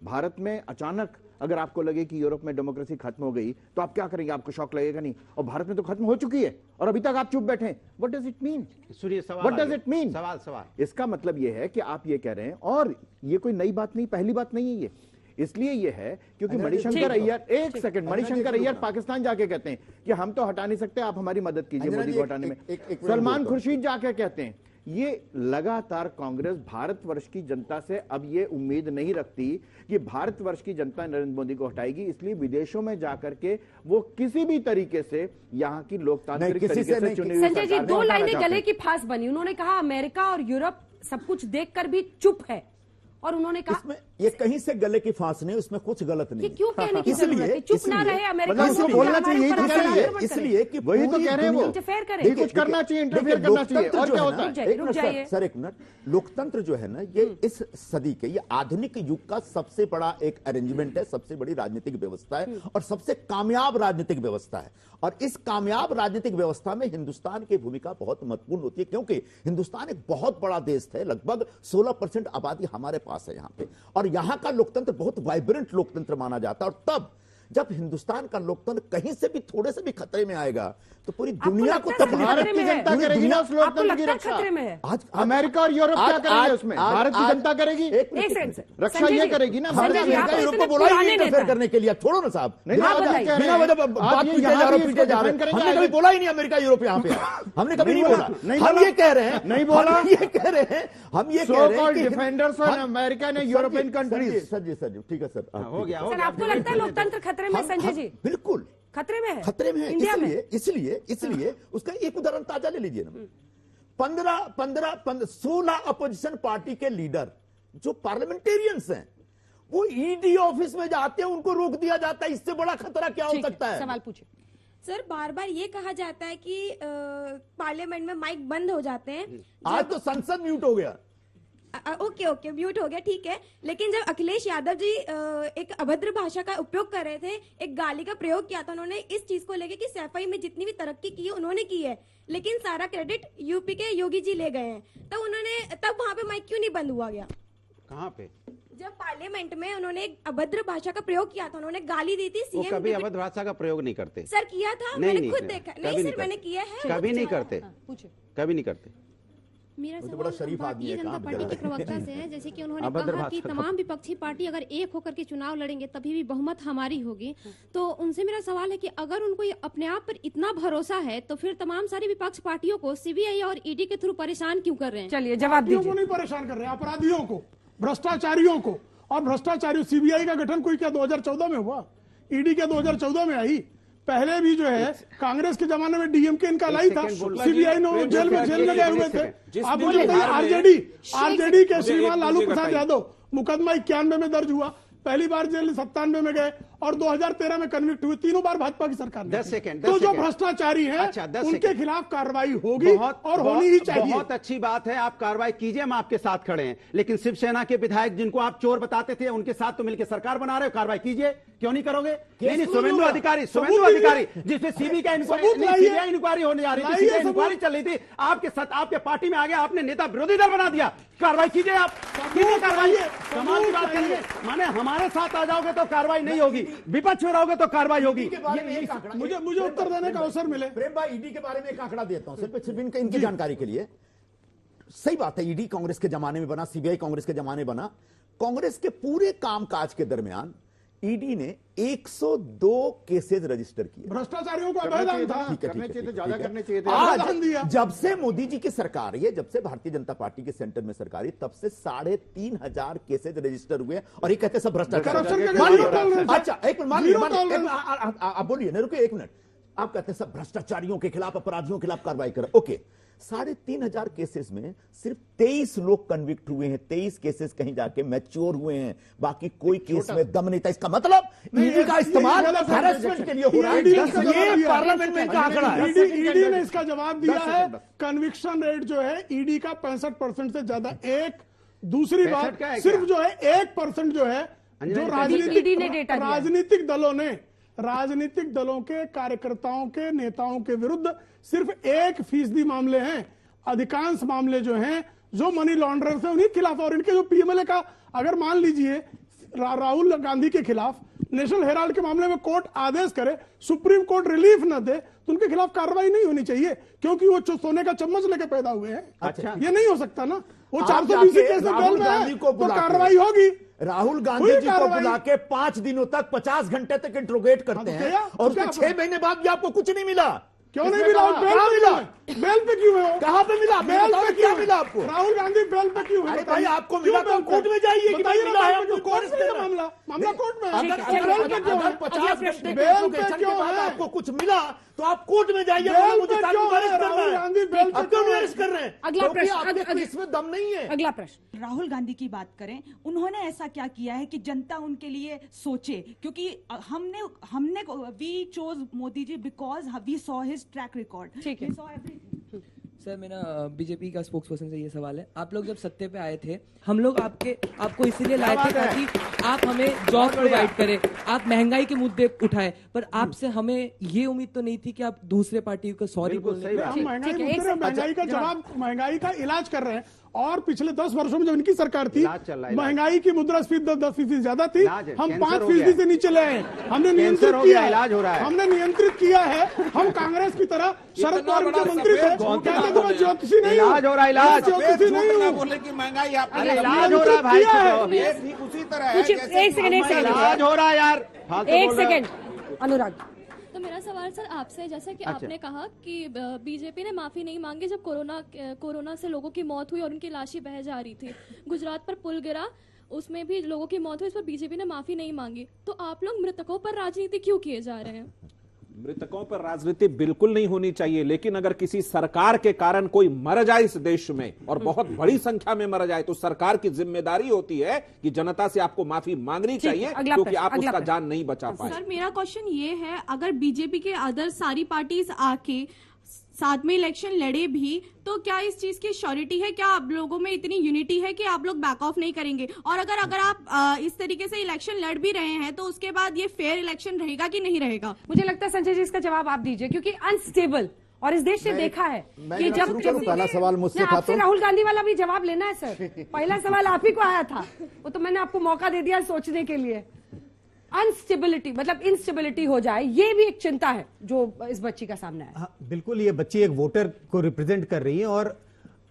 भारत में अचानक अगर आपको लगे कि यूरोप में डेमोक्रेसी खत्म हो गई तो आप क्या करेंगे? आपको शॉक लगेगा नहीं? और भारत में तो खत्म हो चुकी है और अभी तक आप चुप बैठे हैं। What does it mean? सुनिए सवाल, व्हाट डज इट मीन? सवाल इसका मतलब यह है कि आप ये कह रहे हैं, और ये कोई नई बात नहीं, पहली बात नहीं है ये। इसलिए ये है क्योंकि मणिशंकर अय्यर, एक सेकंड, मणिशंकर अय्यर पाकिस्तान जाके कहते हैं कि हम तो हटा नहीं सकते, आप हमारी मदद कीजिए मोदी को हटाने में। सलमान खुर्शीद जाके कहते हैं। ये लगातार कांग्रेस भारतवर्ष की जनता से अब ये उम्मीद नहीं रखती कि भारतवर्ष की जनता नरेंद्र मोदी को हटाएगी, इसलिए विदेशों में जाकर के वो किसी भी तरीके से यहाँ की लोकतांत्रिक तरीके से चुनी हुई संजय जी, दो लाइनें गले की फांस बनी। उन्होंने कहा अमेरिका और यूरोप सब कुछ देखकर भी चुप है, और उन्होंने कहा इसमें ये कहीं से गले की फांस नहीं, उसमें कुछ गलत नहीं। क्यों कहने की जरूरत है? चुप ना रहे अमेरिका, बोलना चाहिए, इसलिए कि वही तो कह रहे हैं वो, इंटरफेयर करें, कुछ करना चाहिए, इंटरफेयर करना चाहिए। और क्या होता है? सर एक मिनट, लोकतंत्र जो है ना, ये इस सदी के, ये आधुनिक युग का सबसे बड़ा एक अरेंजमेंट है, सबसे बड़ी राजनीतिक व्यवस्था है और सबसे कामयाब राजनीतिक व्यवस्था है। और इस कामयाब राजनीतिक व्यवस्था में हिंदुस्तान की भूमिका बहुत महत्वपूर्ण होती है, क्योंकि हिंदुस्तान एक बहुत बड़ा देश है, लगभग 16% आबादी हमारे पास है यहाँ पे, और यहाँ का लोकतंत्र बहुत वाइब्रेंट लोकतंत्र माना जाता है। और तब जब हिंदुस्तान का लोकतंत्र कहीं से भी थोड़े से भी खतरे में आएगा तो पूरी दुनिया को भारत की जनता करेगी ना उस लोकतंत्र की रक्षा। आज अमेरिका और यूरोप क्या करेंगे उसमें? भारत की जनता करेगी रक्षा, ये करेगी ना। यूरोप को बोला ही इंटरफेयर करने के लिए, छोड़ो ना साहब, बिना वजह बात पीछे जा रहे हैं। हमने कभी बोला ही नहीं अमेरिका यूरोप यहाँ पे, हमने कभी नहीं बोला। हम ये कह रहे हैं, नहीं बोला, ये कह रहे हैं, हम ये कह रहे हैं कि डिफेंडर्स ऑफ अमेरिका ने यूरोपियन कंट्रीज। सर जी ठीक है सर, हो गया। आपको लगता है लोकतंत्र खतरे में? संजय जी बिल्कुल खतरे में है, खतरे में है। इंडिया में इसलिए उसका एक उदाहरण ताजा ले लीजिए ना। 16 अपोजिशन पार्टी के लीडर जो पार्लियामेंटेरियंस हैं, वो ईडी ऑफिस में जाते हैं, उनको रोक दिया जाता है। इससे बड़ा खतरा क्या हो सकता है? सवाल पूछिए सर। बार बार ये कहा जाता है कि पार्लियामेंट में माइक बंद हो जाते हैं। आज तो संसद म्यूट हो गया। ओके म्यूट हो गया, ठीक है, लेकिन जब अखिलेश यादव जी एक अभद्र भाषा का उपयोग कर रहे थे, एक गाली का प्रयोग किया था उन्होंने, इस चीज को लेके कि सैफई में जितनी भी तरक्की की है उन्होंने की है, लेकिन सारा क्रेडिट यूपी के योगी जी ले गए हैं। तब वहां पे माइक क्यों नहीं बंद हुआ गया? कहाँ पे? जब पार्लियामेंट में उन्होंने एक अभद्र भाषा का प्रयोग किया था, उन्होंने गाली दी थी। वो कभी अभद्र भाषा का प्रयोग नहीं करते सर। किया था, मैंने खुद देखा। नहीं सर, मैंने किया है, कभी नहीं करते, कभी नहीं करते। मेरा तो बड़ा शरीफ सवाल आदमी है, भारतीय जनता पार्टी के प्रवक्ता से है, जैसे कि उन्होंने कहा कि तमाम विपक्षी पार्टी अगर एक होकर के चुनाव लड़ेंगे तभी भी बहुमत हमारी होगी। तो उनसे मेरा सवाल है कि अगर उनको अपने आप पर इतना भरोसा है तो फिर तमाम सारी विपक्ष पार्टियों को सीबीआई और ईडी के थ्रू परेशान क्यों कर रहे हैं? चलिए जवाब दीजिए। नहीं परेशान कर रहे हैं, अपराधियों को, भ्रष्टाचारियों को। और भ्रष्टाचारी सीबीआई का गठन कोई क्या 2014 में हुआ? ईडी क्या 2014 में आई? पहले भी जो है कांग्रेस के जमाने में डीएमके इनका लाई था, सीबीआई ने जेल में गए हुए थे। आप मुझे बताइए, आरजेडी के श्रीमान लालू प्रसाद यादव मुकदमा 91 में दर्ज हुआ, पहली बार जेल 97 में गए, और 2013 में कन्विक्ट हुए, तीनों बार भाजपा की सरकार ने। 10 सेकंड, तो 10 जो सेकंड। भ्रष्टाचारी हैं अच्छा, 10 उनके सेकंड। खिलाफ कार्रवाई होगी और होनी ही चाहिए। बहुत अच्छी बात है, आप कार्रवाई कीजिए, हम आपके साथ खड़े हैं। लेकिन शिवसेना के विधायक जिनको आप चोर बताते थे, उनके साथ तो मिलकर सरकार बना रहे हो, कार्रवाई कीजिए, क्यों नहीं करोगे? नहीं, शुभेंदु अधिकारी जिससे सीबीआई इंक्वायरी होने जा रही थी, सीबीआई इंक्वायरी चल रही थी, आपके साथ, आपके पार्टी में आ गया, आपने नेता विरोधी दल बना दिया, कार्रवाई कीजिए, आप कीजिए कार्रवाई। सवाल की बात करेंगे, माने हमारे साथ आ जाओगे तो कार्रवाई नहीं होगी, विपक्ष में रहोगे तो कार्रवाई होगी। मुझे उत्तर देने का अवसर मिले। प्रेम भाई, ईडी के बारे में एक आंकड़ा देता हूं सिर्फ इनकी जानकारी के लिए। सही बात है, ईडी कांग्रेस के जमाने में बना, सीबीआई कांग्रेस के जमाने में बना। कांग्रेस के पूरे कामकाज के दरमियान ईडी ने 102 केसेस रजिस्टर किए। भ्रष्टाचारियों को अभयदान था, ज्यादा करने चाहिए थे। आज जब से मोदी जी की सरकार है, जब से भारतीय जनता पार्टी के सेंटर में सरकार है, तब से 3,500 केसेस रजिस्टर हुए और ये कहते सब भ्रष्टाचार। अच्छा एक मिनट, आप बोलिए ना, रुकिए एक मिनट। आप कहते हैं सब भ्रष्टाचारियों के खिलाफ, अपराधियों के खिलाफ कार्रवाई करें, ओके। 3,500 केसेस में सिर्फ 23 लोग कन्विक्ट हुए हैं, 23 केसेस कहीं जाके मैच्योर हुए हैं, बाकी कोई केस में दम नहीं था। इसका मतलब ईडी का इस्तेमाल हैरेसमेंट के लिए हो रहा है। ये पार्लियामेंट में इनका आंकड़ा है। ईडी ने इसका जवाब दिया है, कन्विक्शन रेट जो है ईडी का 65% से ज्यादा। एक दूसरी बात, सिर्फ जो है 1% जो है जो राजनीतिक दलों के कार्यकर्ताओं के नेताओं के विरुद्ध सिर्फ 1% मामले हैं। अधिकांश मामले जो हैं जो मनी लॉन्ड्रर्स हैं उन्हीं खिलाफ। और इनके जो पीएमएलए का, अगर मान लीजिए राहुल गांधी के खिलाफ नेशनल हेराल्ड के मामले में कोर्ट आदेश करे, सुप्रीम कोर्ट रिलीफ न दे, तो उनके खिलाफ कार्रवाई नहीं होनी चाहिए, क्योंकि वो सोने का चम्मच लेके पैदा हुए हैं। अच्छा, ये नहीं हो सकता ना। वो 420 केस बेल में है तो कार्रवाई होगी। राहुल गांधी जी को बुला के 5 दिनों तक 50 घंटे तक इंट्रोगेट करते हैं और उसके 6 महीने बाद भी आपको कुछ नहीं मिला। क्यों नहीं मिला? बेल पे क्यों है? कहां पे मिला? बेल पे क्या मिला आपको? राहुल गांधी बेल पे क्यों है? भाई आपको मिला तो कोर्ट में जाइए कि भाई मिला है आपको। कोर्ट में मामला कोर्ट में। अगर 50 घंटे बेल पे क्यों है? आपको कुछ मिला तो आप कोर्ट में जाइए। मुझे अरेस्ट कर रहे हैं। अगला प्रश्न, इसमें दम नहीं है। अगला प्रश्न, राहुल गांधी की बात करें, उन्होंने ऐसा क्या किया है कि जनता उनके लिए सोचे? क्योंकि हमने we chose Modi ji because we saw his track record. ठीक है सर, मेरा बीजेपी का स्पोक्स पर्सन से ये सवाल है, आप लोग जब सत्ते पे आए थे, हम लोग आपको इसीलिए लाए थे ताकि आप हमें जॉब प्रोवाइड करें, आप महंगाई के मुद्दे उठाएं, पर आपसे हमें ये उम्मीद तो नहीं थी कि आप दूसरे पार्टी को सॉरी बोलने। हम महंगाई का जवाब, महंगाई का इलाज कर रहे हैं। और पिछले 10 वर्षों में जब इनकी सरकार थी, महंगाई की मुद्रास्फीति 10% ज्यादा थी, हम 5% से नीचे ले आए। हमने नियंत्रित किया है, हमने नियंत्रित किया है। हम कांग्रेस की तरह शरद पवार के मंत्री थे, कहते थे मैं ज्योतिषी नहीं हूं, ज्योतिषी नहीं हूं, बोले कि महंगाई आप इलाज हो रहा है भाई, उसी तरह एक सेकंड इलाज हो रहा है यार, एक सेकंड। अनुराग, तो मेरा सवाल सर आपसे, जैसा कि आपने कहा कि बीजेपी ने माफी नहीं मांगी जब कोरोना से लोगों की मौत हुई और उनकी लाशें बह जा रही थी, गुजरात पर पुल गिरा, उसमें भी लोगों की मौत हुई, इस पर बीजेपी ने माफी नहीं मांगी, तो आप लोग मृतकों पर राजनीति क्यों किए जा रहे हैं? मृतकों पर राजनीति बिल्कुल नहीं होनी चाहिए, लेकिन अगर किसी सरकार के कारण कोई मर जाए इस देश में और बहुत बड़ी संख्या में मर जाए, तो सरकार की जिम्मेदारी होती है कि जनता से आपको माफी मांगनी चाहिए, क्योंकि आप उसका जान नहीं बचा पाए। सर, मेरा क्वेश्चन ये है, अगर बीजेपी के अदर सारी पार्टीज आके साथ में इलेक्शन लड़े भी, तो क्या इस चीज की श्योरिटी है, क्या आप लोगों में इतनी यूनिटी है कि आप लोग बैक ऑफ नहीं करेंगे? और अगर आप इस तरीके से इलेक्शन लड़ भी रहे हैं, तो उसके बाद ये फेयर इलेक्शन रहेगा कि नहीं रहेगा? मुझे लगता है संजय जी इसका जवाब आप दीजिए, क्योंकि अनस्टेबल, और इस देश से देखा है कि जब पहला सवाल मुझसे था, आपसे राहुल गांधी वाला भी जवाब लेना है सर। पहला सवाल आप ही को आया था, वो तो मैंने आपको मौका दे दिया सोचने के लिए। अनस्टेबिलिटी मतलब इंस्टेबिलिटी हो जाए, ये भी एक चिंता है जो इस बच्ची का सामने है। हाँ, बिल्कुल, ये बच्ची एक वोटर को रिप्रेजेंट कर रही है। और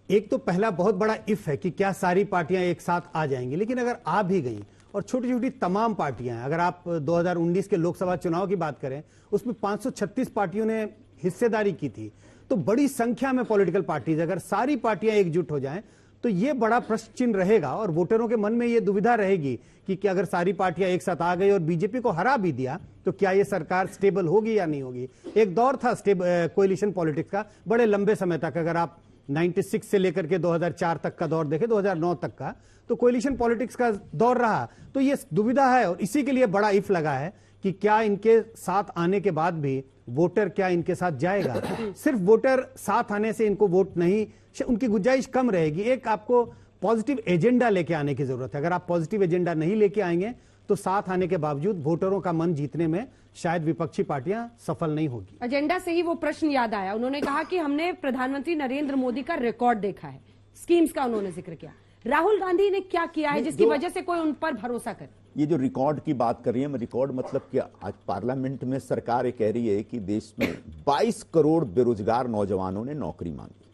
एक तो पहला बहुत बड़ा इफ है कि क्या सारी पार्टियां एक साथ आ जाएंगी, लेकिन अगर आ भी गई और छोटी छोटी तमाम पार्टियां, अगर आप 2019 के लोकसभा चुनाव की बात करें, उसमें 536 पार्टियों ने हिस्सेदारी की थी, तो बड़ी संख्या में पॉलिटिकल पार्टीज, अगर सारी पार्टियां एकजुट हो जाएं तो ये बड़ा प्रश्न चिन्ह रहेगा और वोटरों के मन में ये दुविधा रहेगी कि अगर सारी पार्टियां एक साथ आ गई और बीजेपी को हरा भी दिया, तो क्या ये सरकार स्टेबल होगी या नहीं होगी। एक दौर था कोएलिशन पॉलिटिक्स का बड़े लंबे समय तक, अगर आप 96 से लेकर के 2004 तक का दौर देखें, 2009 तक का, तो कोएलिशन पॉलिटिक्स का दौर रहा। तो ये दुविधा है और इसी के लिए बड़ा इफ लगा है कि क्या इनके साथ आने के बाद भी वोटर क्या इनके साथ जाएगा। सिर्फ वोटर साथ आने से इनको वोट नहीं, उनकी गुंजाइश कम रहेगी। एक आपको पॉजिटिव एजेंडा लेके आने की जरूरत है। अगर आप पॉजिटिव एजेंडा नहीं लेके आएंगे तो साथ आने के बावजूद वोटरों का मन जीतने में शायद विपक्षी पार्टियां सफल नहीं होगी। एजेंडा से ही वो प्रश्न याद आया। उन्होंने कहा कि हमने प्रधानमंत्री नरेंद्र मोदी का रिकॉर्ड देखा है, स्कीम्स का उन्होंने जिक्र किया। राहुल गांधी ने क्या किया है जिसकी वजह से कोई उन पर भरोसा करे? ये जो रिकॉर्ड की बात कर रही है, मैं रिकॉर्ड मतलब क्या, आज पार्लियामेंट में सरकार ये कह रही है कि देश में 22 करोड़ बेरोजगार नौजवानों ने नौकरी मांगी,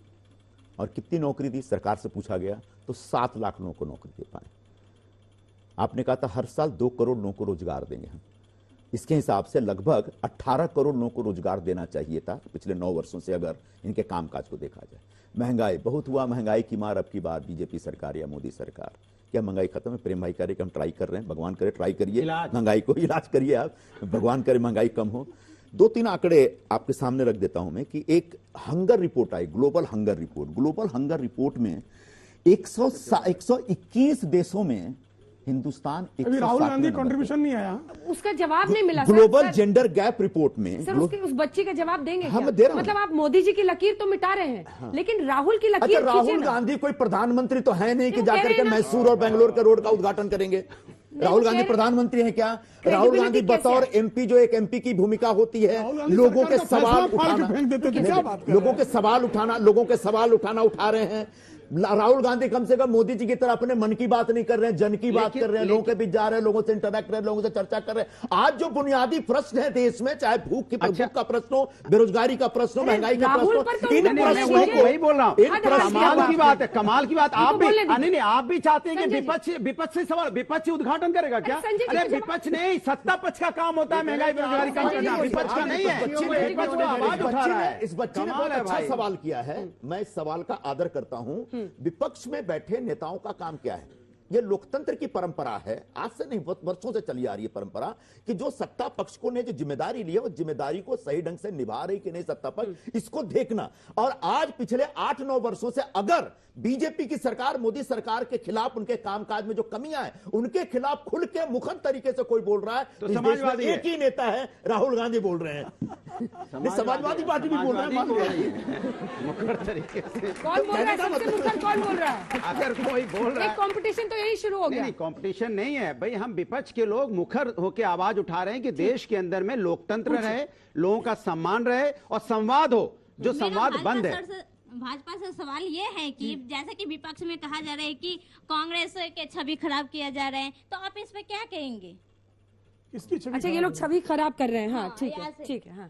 और कितनी नौकरी दी सरकार से पूछा गया तो 7 लाख लोगों को नौकरी दे पाए। आपने कहा था हर साल 2 करोड़ लोगों को रोजगार देंगे हम, इसके हिसाब से लगभग 18 करोड़ लोगों को रोजगार देना चाहिए था पिछले 9 वर्षों से, अगर इनके कामकाज को देखा जाए। महंगाई बहुत हुआ, महंगाई की मार अब की बार बीजेपी सरकार या मोदी सरकार। क्या महंगाई खत्म है? प्रेम भाई कह रहे कि हम ट्राई कर रहे हैं, भगवान करे ट्राई करिए, महंगाई को इलाज करिए आप, भगवान करे महंगाई कम हो। 2-3 आंकड़े आपके सामने रख देता हूं मैं कि एक हंगर रिपोर्ट आई, global hunger report. Global hunger report में 121 देशों में हिंदुस्तान, अभी राहुल गांधी कंट्रीब्यूशन नहीं आया, उसका जवाब नहीं मिला। ग्लोबल जेंडर गैप रिपोर्ट में सर उस बच्ची का जवाब देंगे हम क्या? दे रहे हैं। मतलब आप मोदी जी की लकीर तो मिटा रहे हैं, हाँ। लेकिन राहुल की लकीर अच्छा, राहुल गांधी कोई प्रधानमंत्री तो है नहीं कि जाकर के मैसूर और बेंगलोर के रोड का उद्घाटन करेंगे। राहुल गांधी प्रधानमंत्री हैं क्या? राहुल गांधी बतौर एमपी, जो एक एमपी की भूमिका होती है, लोगों के सवाल उठाना, लोगों के सवाल उठाना उठा रहे हैं। राहुल गांधी कम से कम मोदी जी की तरह अपने मन की बात नहीं कर रहे हैं, जन की बात कर रहे हैं, लोगों के बीच जा रहे हैं, लोगों से इंटरैक्ट कर रहे हैं, लोगों से चर्चा कर रहे हैं। आज जो बुनियादी प्रश्न है देश में, चाहे भूख का प्रश्न हो, बेरोजगारी का प्रश्न हो, महंगाई का प्रश्न हो, इन प्रश्नों को, वही बोल रहा हूं, कमाल की बात है, कमाल की बात। आप भी नहीं, आप भी चाहते हैं कि विपक्ष से सवाल, विपक्ष उद्घाटन करेगा क्या? अरे विपक्ष नहीं, सत्ता पक्ष का काम होता है महंगाई बेरोजगारी कम करना, विपक्ष का नहीं है। विपक्ष को आवाज उठा रहा है। इस बच्चे ने बहुत अच्छा सवाल किया है, मैं इस सवाल का आदर करता हूं। विपक्ष में बैठे नेताओं का काम क्या है? ये लोकतंत्र की परंपरा है, आज से नहीं वर्षों से चली आ रही है परंपरा, कि जो सत्ता पक्ष को ने जो जिम्मेदारी ली है, वो जिम्मेदारी को सही ढंग से निभा रही कि नहीं सत्ता पक्ष, इसको देखना। और आज पिछले 8-9 वर्षों से अगर बीजेपी की सरकार, मोदी सरकार के खिलाफ, उनके कामकाज में जो कमियां हैं, उनके खिलाफ खुल के मुखर तरीके से कोई बोल रहा है तो समाजवादी एक ही नेता है, राहुल गांधी बोल रहे हैं। समाजवादी पार्टी भी बोल रहे हैं मुखर तरीके से। कौन बोल रहा है? सबसे मुखर कौन बोल रहा है? अगर कोई बोल रहा है, कंपटीशन तो यही शुरू हो गया। नहीं, कंपटीशन नहीं है भाई, हम विपक्ष के लोग मुखर होकर आवाज उठा रहे हैं कि देश के अंदर में लोकतंत्र रहे, लोगों का सम्मान रहे और संवाद हो। जो संवाद बंद है। भाजपा से सवाल ये है कि जैसा कि विपक्ष में कहा जा रहा है कि कांग्रेस के छवि खराब किया जा रहा है, तो आप इस पे क्या कहेंगे? अच्छा, ये लोग छवि खराब कर रहे हैं। हाँ, ठीक है, ठीक है। हाँ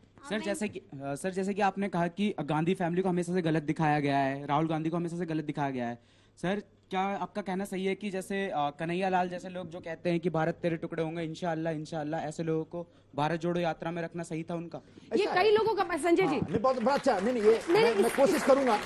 सर जैसे कि आपने कहा कि गांधी फैमिली को हमेशा से गलत दिखाया गया है, राहुल गांधी को हमेशा से गलत दिखाया गया है। सर क्या आपका कहना सही है कि जैसे कन्हैया लाल जैसे लोग जो कहते हैं कि भारत तेरे टुकड़े होंगे, इंशाअल्लाह इंशाअल्लाह, ऐसे लोगों को भारत जोड़ो यात्रा में रखना सही था उनका? ये कई लोगों का, संजय जी बहुत बड़ा अच्छा, नहीं मैं कोशिश करूंगा।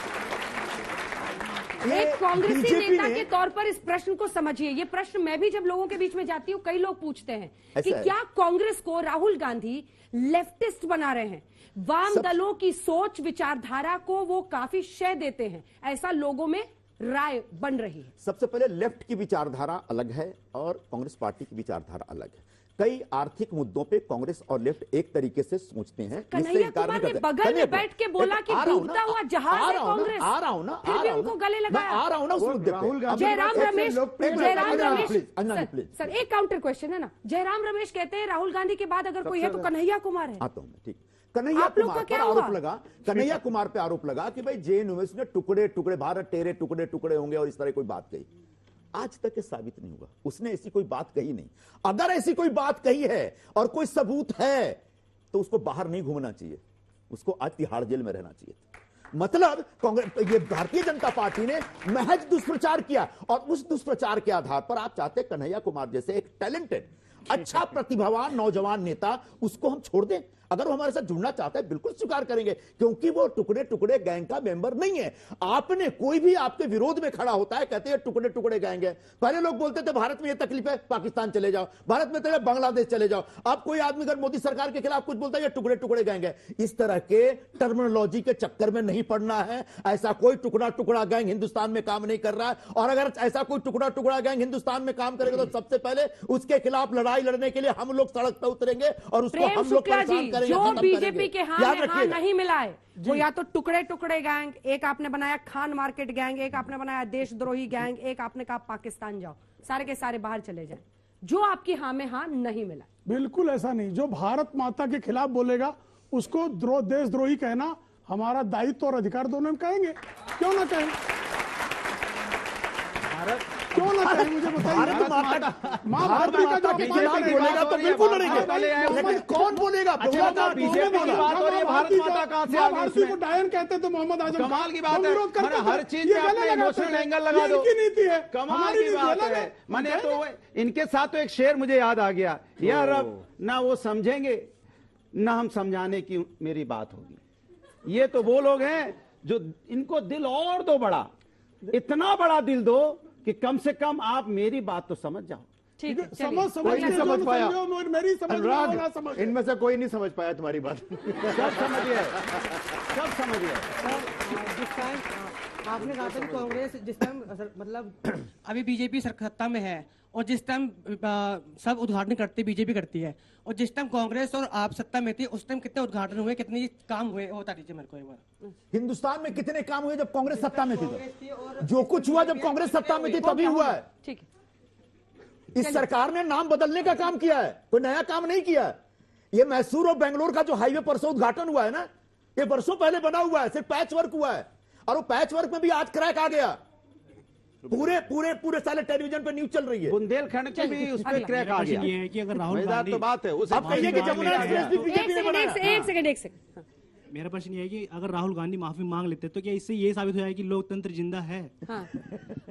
एक कांग्रेसी नेता के तौर पर इस प्रश्न को समझिए। ये प्रश्न मैं भी जब लोगों के बीच में जाती हूँ, कई लोग पूछते हैं कि क्या कांग्रेस को राहुल गांधी लेफ्टिस्ट बना रहे हैं, वाम दलों की सोच विचारधारा को वो काफी शय देते हैं, ऐसा लोगों में राय बन रही है। सबसे पहले लेफ्ट की विचारधारा अलग है और कांग्रेस पार्टी की विचारधारा अलग है। कई आर्थिक मुद्दों पे कांग्रेस और लेफ्ट एक तरीके से सोचते हैं। कन्हैया कुमार ने बगल में बैठ के बोला कि डूबता हुआ जहाज है कांग्रेस, आ रहा हूं ना, फिर भी उनको गले लगाया। आ रहा हूं ना उस मुद्दे पे। जयराम रमेश सर, एक काउंटर क्वेश्चन है ना। जयराम रमेश कहते हैं राहुल गांधी के बाद अगर कोई है तो कन्हैया कुमार है। आता हूं मैं, ठीक। कन्हैया कुमार पर आरोप लगा, कन्हैया कुमार पे आरोप लगा कि भाई जेएनयू ने टुकड़े टुकड़े, भारत तेरे टुकड़े टुकड़े होंगे और इस तरह कोई बात कही। आज तक ये साबित नहीं हुआ, उसने ऐसी कोई बात कही नहीं। अगर ऐसी कोई बात कही है और कोई सबूत है तो उसको बाहर नहीं घूमना चाहिए, उसको आज तिहाड़ जेल में रहना चाहिए। मतलब कांग्रेस, ये भारतीय जनता पार्टी ने महज दुष्प्रचार किया और उस दुष्प्रचार के आधार पर आप चाहते कन्हैया कुमार जैसे एक टैलेंटेड, अच्छा प्रतिभावान नौजवान नेता, उसको हम छोड़ दें? अगर वो हमारे साथ जुड़ना चाहता है बिल्कुल स्वीकार करेंगे, क्योंकि वो टुकड़े टुकड़े गैंग का मेंबर नहीं है। आपने कोई भी आपके विरोध में खड़ा होता है, कहते हैं टुकड़े टुकड़े गैंग है। पहले लोग बोलते थे भारत में ये तकलीफ है, पाकिस्तान चले जाओ, भारत में तो बांग्लादेश चले जाओ। अब कोई आदमी अगर मोदी सरकार के खिलाफ कुछ बोलता है, ये टुकड़े टुकड़े गैंग है। इस तरह के टर्मिनोलॉजी के चक्कर में नहीं पड़ना है। ऐसा कोई टुकड़ा टुकड़ा गैंग हिंदुस्तान में काम नहीं कर रहा है, और अगर ऐसा कोई टुकड़ा टुकड़ा गैंग हिंदुस्तान में काम करेगा तो सबसे पहले उसके खिलाफ लड़ाई लड़ने के लिए हम लोग सड़क पर उतरेंगे और उसको हम लोग परेशान करेंगे। जो बीजेपी के हाथ में हाथ नहीं मिला है वो या तो टुकड़े टुकड़े गैंग, एक आपने बनाया खान मार्केट गैंग, एक आपने बनाया देशद्रोही गैंग, एक आपने कहा पाकिस्तान जाओ, सारे के सारे बाहर चले जाएं। जो आपकी हाँ में हाँ नहीं मिला। बिल्कुल ऐसा नहीं। जो भारत माता के खिलाफ बोलेगा उसको देशद्रोही कहना हमारा दायित्व और अधिकार दोनों में कहेंगे, क्यों ना कहें? क्यों ना कहें? मुझे बताइए। भारत माता के खिलाफ बोलेगा तो बिल्कुल लड़ेंगे, लेकिन कौन बोलेगा? बीजेपी की बात हो रही है, भारत माता कहां से आ गई उसमें? को डायन कहते थे मोहम्मद आजम, कमाल की बात है। हर चीज में अपने इमोशनल एंगल लगा दो, नीति है, कमाल की बात है। मैंने तो इनके साथ तो एक शेर मुझे याद आ गया, यार अब ना वो समझेंगे ना हम समझाने की मेरी बात होगी। ये तो वो लोग हैं जो इनको दिल और दो बड़ा, इतना बड़ा दिल दो कि कम से कम आप मेरी बात तो समझ जाओ। ठीक है, कोई नहीं समझ पाया। मेरी समझ, इनमें से कोई नहीं समझ पाया तुम्हारी बात। सब समझिए, सब समझिए। आपने कहा था कि कांग्रेस जिस टाइम मतलब अभी बीजेपी सत्ता में है और जिस टाइम सब उद्घाटन करते बीजेपी करती है, और जिस टाइम कांग्रेस और आप सत्ता में थी उस टाइम कितने उद्घाटन हुए, कितने काम हुए, बता दीजिए मेरे को एक बार। हिंदुस्तान में कितने काम हुए जब कांग्रेस सत्ता में थी? जो कुछ हुआ जब कांग्रेस सत्ता में थी तभी हुआ है। ठीक है, इस सरकार ने नाम बदलने का काम किया है, कोई नया काम नहीं किया है। ये मैसूर और बेंगलोर का जो हाईवे परसों उद्घाटन हुआ है ना, ये वर्षों पहले बना हुआ है, सिर्फ पैच वर्क हुआ है, और वो पैच वर्क में भी आज क्रैक आ गया। पूरे पूरे पूरे साले टेलीविजन पे न्यूज चल रही है। बुंदेलखंड के भी उस पर क्रैक आ गया। ये है कि अगर राहुल गांधी तो बात है उसे अब कहिए कि जमुना एक्सप्रेस भी बीजेपी ने बनाया। एक सेकंड। मेरा प्रश्न ये है कि अगर राहुल गांधी माफी मांग लेते तो क्या इससे ये साबित हो जाए कि लोकतंत्र जिंदा है? हाँ।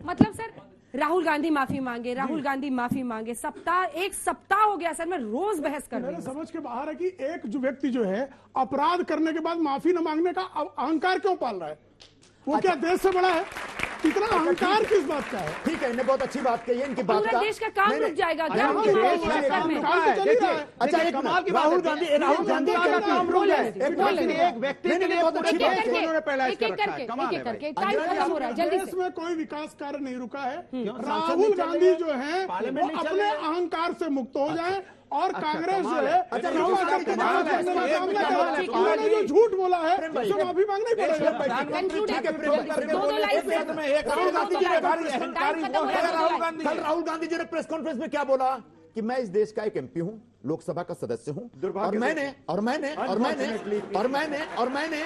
मतलब सर राहुल गांधी माफी मांगे, राहुल गांधी माफी मांगे, एक सप्ताह हो गया सर, मैं रोज बहस कर रही हूँ। समझ के बाहर है कि एक जो व्यक्ति जो है अपराध करने के बाद माफी न मांगने का अहंकार क्यों पाल रहा है? वो क्या देश से बड़ा है? इतना अहंकार किस बात का है? ठीक है, इन्हें बहुत अच्छी बात कही है, इनकी बात पूरा का देश का काम रुक जाएगा क्या? अच्छा, एक राहुल गांधी का काम रुक जाए, एक व्यक्ति के लिए बहुत अच्छी बात उन्होंने पहले करके टाइम खत्म हो रहा है, जल्दी देश में कोई विकास कार्य नहीं रुका है। राहुल गांधी जो है वो अपने अहंकार से मुक्त हो जाए और कांग्रेस जो है जो झूठ बोला है उससे माफी मांगनी पड़ेगा। राहुल गांधी जी ने प्रेस कॉन्फ्रेंस में क्या बोला कि मैं इस देश का एक एमपी हूं, लोकसभा का सदस्य हूं, और मैंने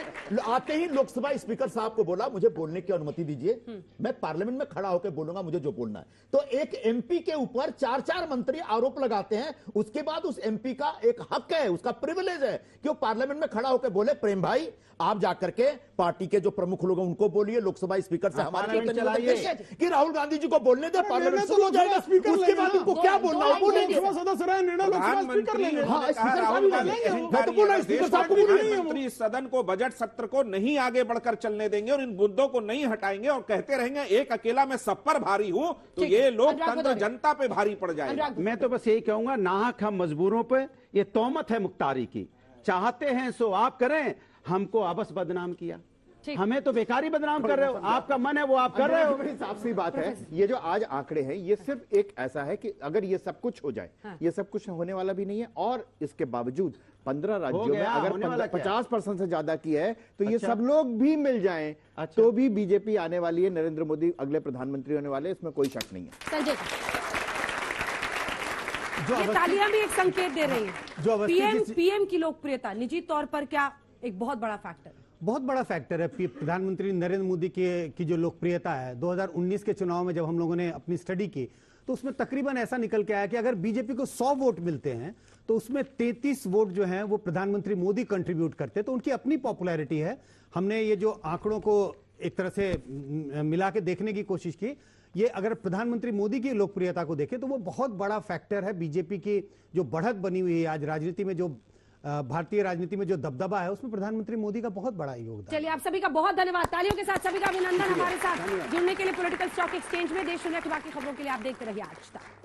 आते ही लोकसभा स्पीकर साहब को बोला मुझे बोलने की अनुमति दीजिए, मैं पार्लियामेंट में खड़ा होकर बोलूंगा मुझे जो बोलना है। तो एक एमपी के ऊपर 4-4 मंत्री आरोप लगाते हैं, उसके बाद उस एमपी का एक हक है, उसका प्रिविलेज है कि वो पार्लियामेंट में खड़ा होकर बोले प्रेम भाई आप जाकर के पार्टी के जो प्रमुख लोग हैं उनको बोलिए, लोकसभा स्पीकर से हमारे कि राहुल गांधी जी को बोलने दे, पार्लियामेंट शुरू हो जाएगा, उसके बाद उनको क्या बोलना है लोकसभा सदस्य रहे, निर्णय लोकसभा स्पीकर लेंगे। प्रधानमंत्री सदन को बजट सत्र को नहीं आगे बढ़कर चलने देंगे और इन मुद्दों को नहीं हटाएंगे और कहते रहेंगे एक अकेला मैं सब पर भारी हूं, तो ये लोकतंत्र जनता पे भारी पड़ जाएगा। मैं तो बस यही कहूंगा, नाहक हम मजबूरों पे ये तोहमत है मुख्तारी की, चाहते हैं सो आप करें, हमको आपस बदनाम किया, हमें तो बेकारी बदनाम कर रहे हो, आपका मन है वो आप कर रहे हो। बड़ी साफ सी बात है, ये जो आज आंकड़े हैं ये सिर्फ एक ऐसा है कि अगर ये सब कुछ हो जाए, ये सब कुछ होने वाला भी नहीं है, और इसके बावजूद 15 राज्यों में अगर 50% से ज्यादा की है तो ये सब लोग भी मिल जाएं तो भी बीजेपी आने वाली है, नरेंद्र मोदी अगले प्रधानमंत्री होने वाले, इसमें कोई शक नहीं है। संजय ये तालियां भी एक संकेत दे रही है। पीएम की लोकप्रियता निजी तौर पर क्या एक बहुत बड़ा फैक्टर है? बहुत बड़ा फैक्टर है। प्रधानमंत्री नरेंद्र मोदी की जो लोकप्रियता है, 2019 के चुनाव में जब हम लोगों ने अपनी स्टडी की तो उसमें तकरीबन ऐसा निकल के आया कि अगर बीजेपी को 100 वोट मिलते हैं तो उसमें 33 वोट जो हैं वो प्रधानमंत्री मोदी कंट्रीब्यूट करते हैं, तो उनकी अपनी पॉपुलैरिटी है। हमने ये जो आंकड़ों को एक तरह से मिला के देखने की कोशिश की, ये अगर प्रधानमंत्री मोदी की लोकप्रियता को देखें तो वो बहुत बड़ा फैक्टर है। बीजेपी की जो बढ़त बनी हुई है आज राजनीति में, जो भारतीय राजनीति में जो दबदबा है उसमें प्रधानमंत्री मोदी का बहुत बड़ा योगदान। चलिए, आप सभी का बहुत धन्यवाद। तालियों के साथ सभी का अभिनंदन हमारे साथ जुड़ने के लिए। पॉलिटिकल स्टॉक एक्सचेंज में देश दुनिया की बाकी खबरों के लिए आप देखते रहिए आज तक।